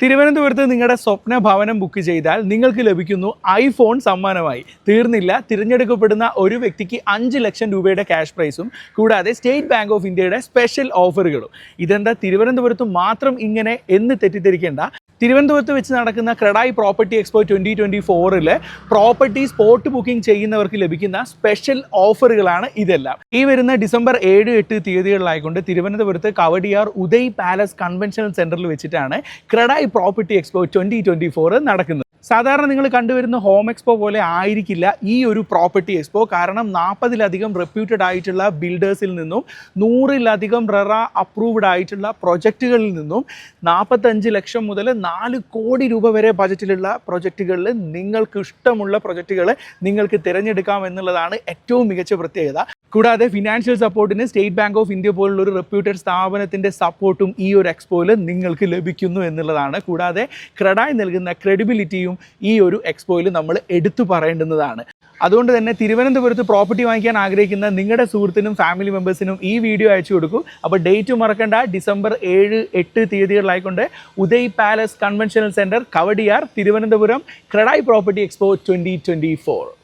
തിരുവനന്തപുരത്ത് നിങ്ങളുടെ സ്വപ്ന ഭവനം ബുക്ക് ചെയ്താൽ നിങ്ങൾക്ക് ലഭിക്കുന്നു ഐഫോൺ സമ്മാനമായി. തീർന്നില്ല, തിരഞ്ഞെടുക്കപ്പെടുന്ന ഒരു വ്യക്തിക്ക് 5 ലക്ഷം രൂപയുടെ ക്യാഷ് പ്രൈസും കൂടാതെ സ്റ്റേറ്റ് ബാങ്ക് ഓഫ് ഇന്ത്യയുടെ സ്പെഷ്യൽ ഓഫറുകളും. ഇതെന്താ തിരുവനന്തപുരത്ത് മാത്രം ഇങ്ങനെ എന്ന് തെറ്റിദ്ധരിക്കേണ്ട. തിരുവനന്തപുരത്ത് വെച്ച് നടക്കുന്ന CREDAI property expo 2024 property spot booking ചെയ്യുന്നവർക്ക് ലഭിക്കുന്ന സ്പെഷ്യൽ ഓഫറുകളാണ് ഇതെല്ലാം. ഈ വരുന്ന ഡിസംബർ 7-8 തീയതികളിലായിക്കൊണ്ട് തിരുവനന്തപുരത്ത് കവടിയാർ ഉദയ് പാലസ് കൺവെൻഷൻ സെന്ററിൽ വെച്ചിട്ടാണ് ക്രെഡായി പ്രോപ്പർട്ടി എക്സ്പോ 2024 നടക്കുന്നത്. സാധാരണ നിങ്ങൾ കണ്ടുവരുന്ന ഹോം എക്സ്പോ പോലെ ആയിരിക്കില്ല ഈ ഒരു പ്രോപ്പർട്ടി എക്സ്പോ. കാരണം 40-ലധികം റെപ്യൂട്ടഡ് ആയിട്ടുള്ള ബിൽഡേഴ്സിൽ നിന്നും 100-ലധികം റെറ അപ്രൂവ്ഡ് ആയിട്ടുള്ള പ്രൊജക്റ്റുകളിൽ നിന്നും 45 ലക്ഷം മുതൽ 4 കോടി രൂപ വരെ ബജറ്റിലുള്ള പ്രൊജക്റ്റുകളിൽ നിങ്ങൾക്ക് ഇഷ്ടമുള്ള പ്രൊജക്റ്റുകൾ നിങ്ങൾക്ക് തിരഞ്ഞെടുക്കാം എന്നുള്ളതാണ് ഏറ്റവും മികച്ച പ്രത്യേകത. കൂടാതെ ഫിനാൻഷ്യൽ സപ്പോർട്ടിന് സ്റ്റേറ്റ് ബാങ്ക് ഓഫ് ഇന്ത്യ പോലുള്ള ഒരു റെപ്യൂട്ടഡ് സ്ഥാപനത്തിൻ്റെ സപ്പോർട്ടും ഈ ഒരു എക്സ്പോയിൽ നിങ്ങൾക്ക് ലഭിക്കുന്നു എന്നുള്ളതാണ്. കൂടാതെ ക്രെഡായി നൽകുന്ന ക്രെഡിബിലിറ്റിയും ഈ ഒരു എക്സ്പോയിൽ നമ്മൾ എടുത്തു പറയേണ്ടുന്നതാണ്. അതുകൊണ്ട് തന്നെ തിരുവനന്തപുരത്ത് പ്രോപ്പർട്ടി വാങ്ങിക്കാൻ ആഗ്രഹിക്കുന്ന നിങ്ങളുടെ സുഹൃത്തിനും ഫാമിലി മെമ്പേഴ്സിനും ഈ വീഡിയോ അയച്ചു കൊടുക്കൂ. അപ്പോൾ ഡേറ്റ് മറക്കണ്ട, ഡിസംബർ 7-8 തീയതികളിലായിക്കൊണ്ട് Uday palace convention centre, Kowdiar, Thiruvananthapuram, CREDAI property expo 2024.